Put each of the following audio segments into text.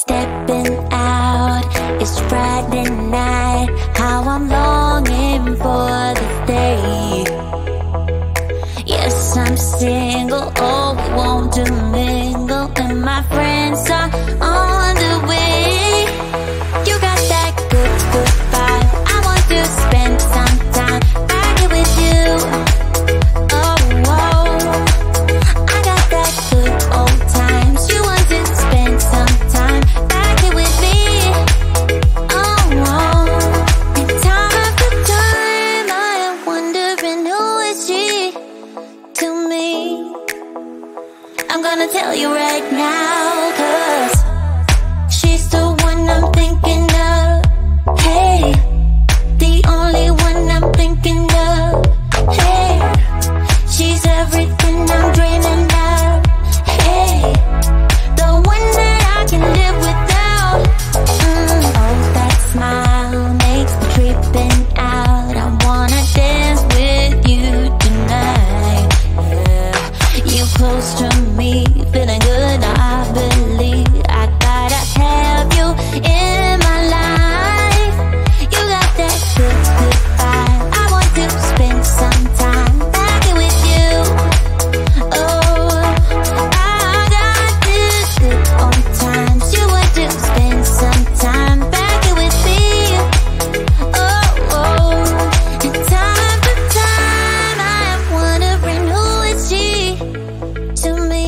Stepping out, it's Friday night. How I'm longing for this day. Yes, I'm single, oh, we won't do mingle, and my friends are on the way. You got that good, good vibe. I want to spend some time back here with you. Oh, whoa. I got that good old times. You want to spend some time back here with me. Oh, whoa. And time after time, I am wondering who is she to me. I'm gonna tell you right now, 'cause she's the one I'm thinking of. Hey, the only one I'm thinking of. Hey, she's everything I'm dreaming of. Hey, the one that I can live without. Oh, that smile makes me tripping out. I wanna dance with you tonight. Yeah, you close to me, feeling good. I believe I gotta have you in my life. You got that good, good vibe. I want to spend some time back here with you. Oh, I got this good old times. You want to spend some time back here with me. Oh, oh. And time after time, I am wondering who is she to me.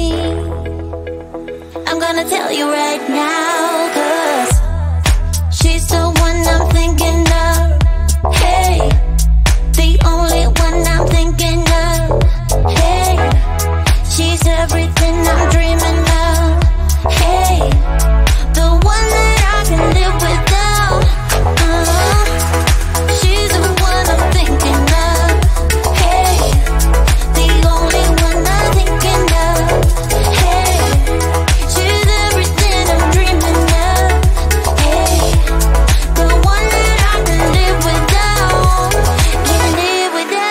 I'm gonna tell you right now, 'cause she's the one I'm thinking of. Hey, the only one I'm thinking of. Hey, she's everything I'm dreaming of. Hey, the one that I can live without. She's the one I'm thinking of. Hey, the only one I'm thinking of. Hey, she's everything I'm dreaming of. Hey, the one that I can live without. Can live without.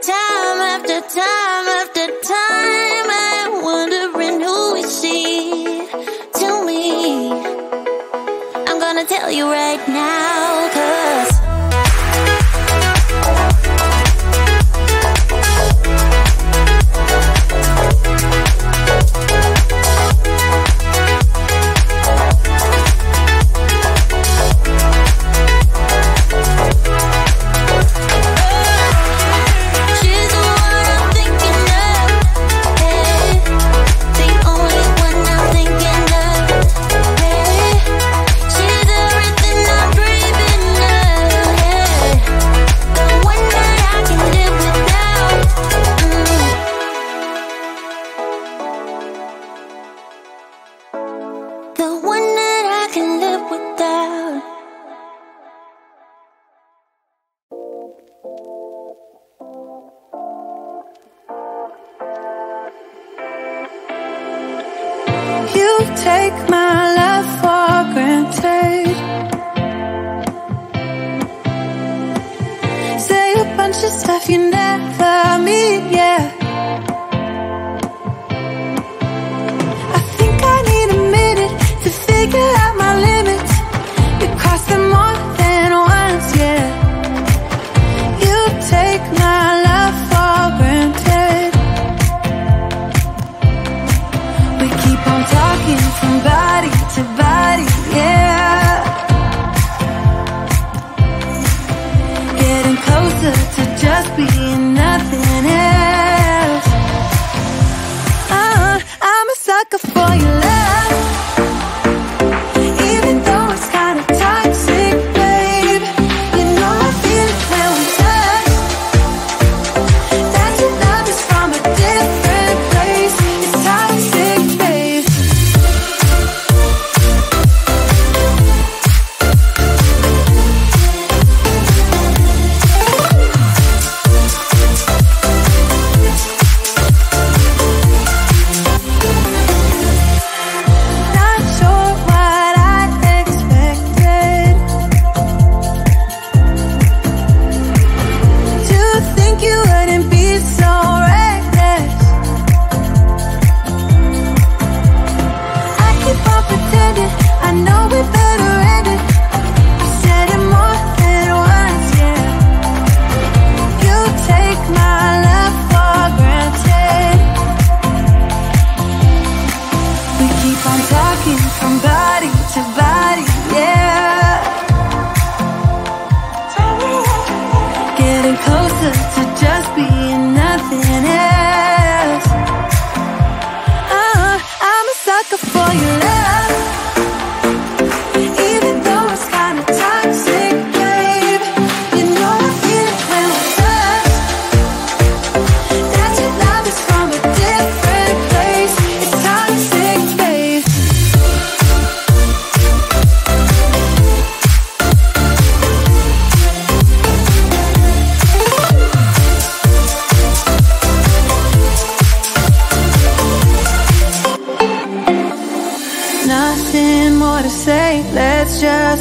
Time after time after time, I'm wondering who is she to me. I'm gonna tell you right now, 'cause she's the one I'm thinking of. Hey, the only one I'm thinking of. Hey, she's everything I'm dreaming of. Hey, the one that I can live without. The one that I can live without. You take my love for granted. Say a bunch of stuff you never mean, yeah. I think I need a minute to figure out my limits. We cross them more than once, yeah. You take my love for granted. We keep on talking from body to body, yeah. Getting closer to just being nothing else.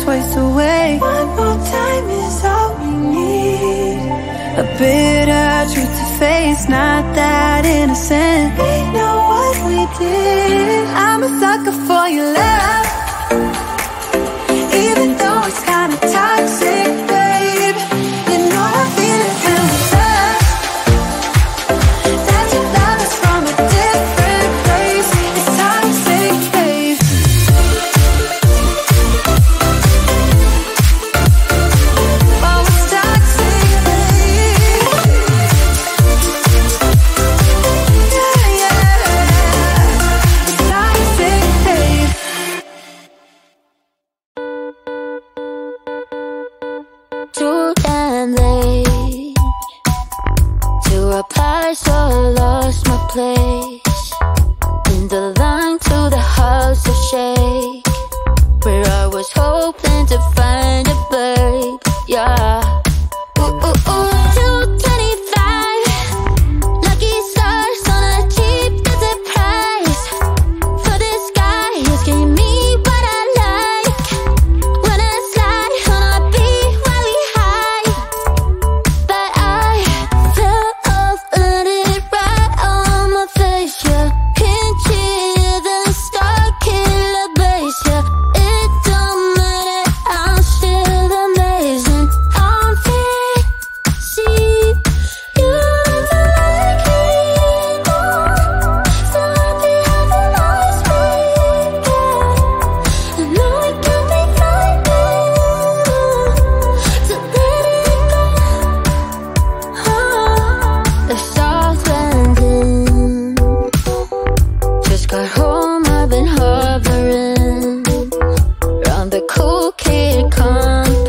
choice away. One more time is all we need. A bitter truth to face, not that innocent. We know what we did. I'm a sucker for your love, even though it's kinda toxic, babe. You know I feel it when we touch, that your love is from a different place. It's toxic, babe. Oh, it's toxic, babe. Yeah, yeah. It's toxic, babe. Too damn late to reply, so I lost my place in the line to the house of shake, where I was hoping to find a babe. Yeah. Ooh, ooh, ooh. 225 lucky stars on a cheap visit price for this guy who's giving me what I like. When I slide on a beat while we high, but I fell off and it right on my face. Yeah, can't hear the star killer bass. Yeah, it don't matter, I'm still amazing. I'm free, see you don't like me anymore, so happy having always been. I know it can be frightening to let it go. The stars landing, just got home, I've been hovering around the cool kid compound.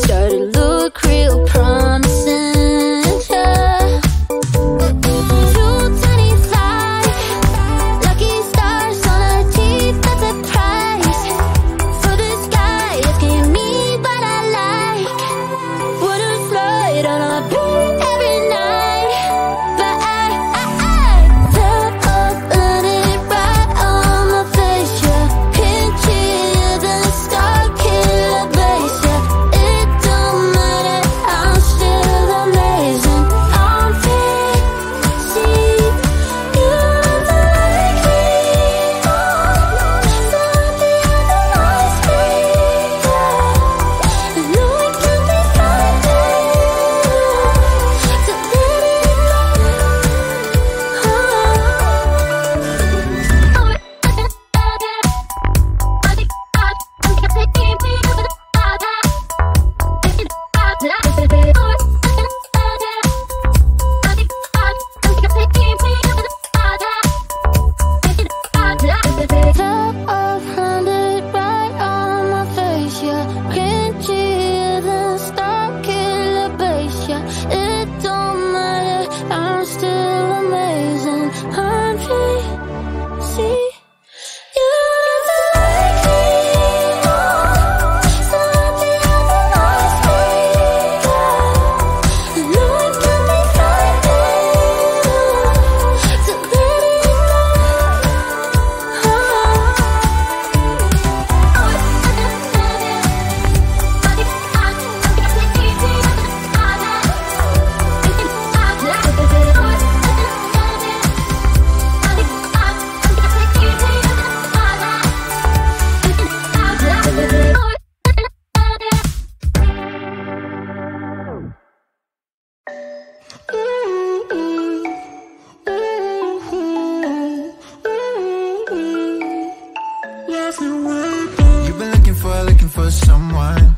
Started to look real promising, yeah. 225 lucky stars on a cheap visit price for this guy who's giving me what I like. Wouldn't slide on a beat every night, but I fell off and it right on my face. Yeah, can't hear the star killer bass. Yeah, it don't matter, I'm still amazing. I'm free, see you don't like me anymore, so happy having always been. I know it can be frightening to let it Fell off, landed right on my face. Yeah, can't hear the star killer bass. Yeah, it don't matter, I'm still amazing. I'm free, see you don't like me anymore, so happy having always been. I know it can be frightening to let it go. You've been looking for someone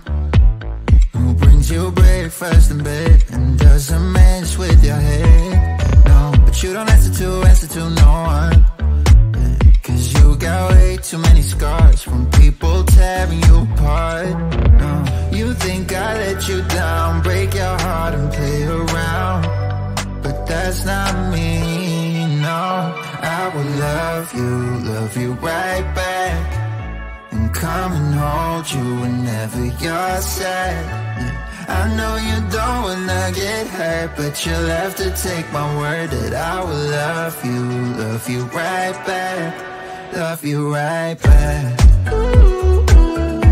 who brings you breakfast in bed and doesn't mess with your head. No, but you don't answer to no one, cause you got way too many scars from people tearing you apart. No, you think I let you down, break your heart and play around, but that's not me. No, I will love you right back, and come and hold you whenever you're sad. Yeah, I know you don't wanna get hurt, but you'll have to take my word that I will love you right back, love you right back. Ooh, ooh.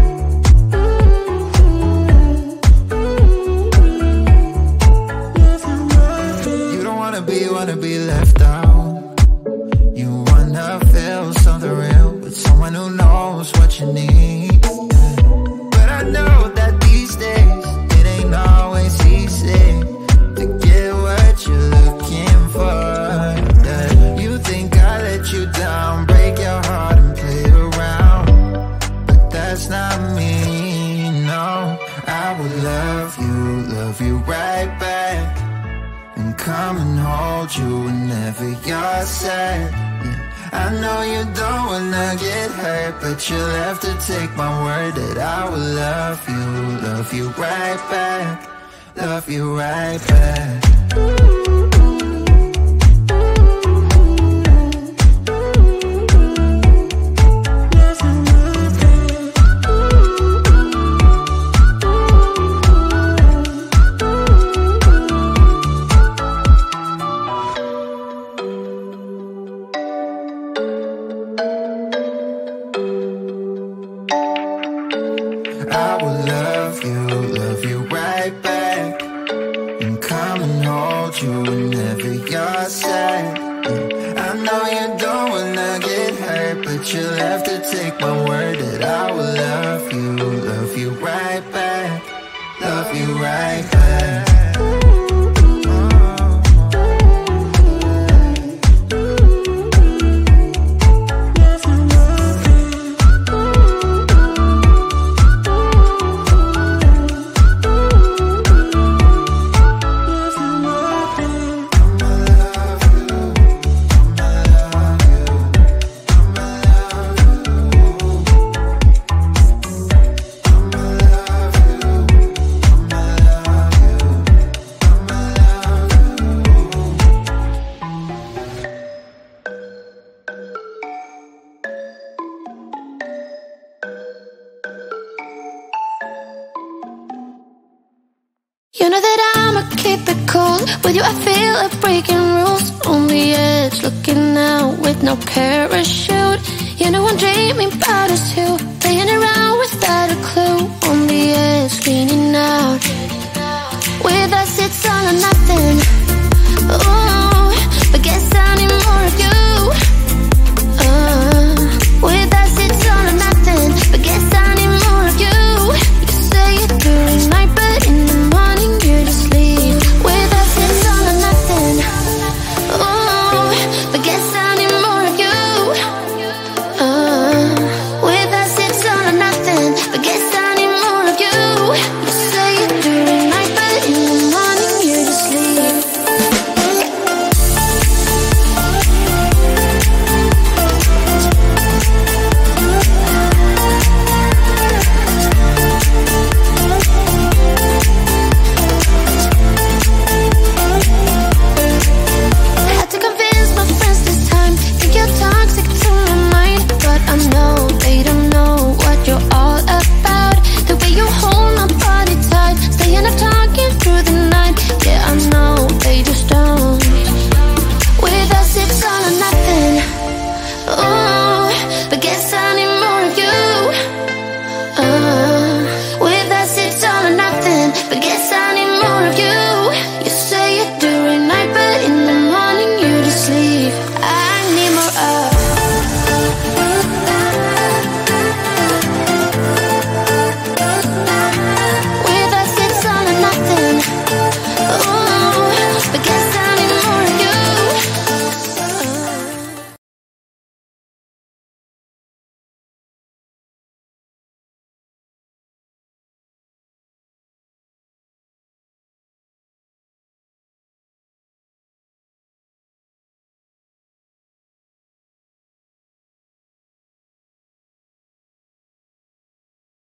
would love you right back, and come and hold you whenever you're sad. I know you don't wanna get hurt, but you'll have to take my word that I will love you right back, love you right back. I will love you right back, and come and hold you whenever you're sad. I know you don't wanna get hurt, but you'll have to take my word that I will love you right back, love you right back. You know that I'ma keep it cool. With you I feel like breaking rules. On the edge, looking out with no parachute. You know I'm dreaming about us two, playing around without a clue. On the edge, leaning out. With us it's all or nothing.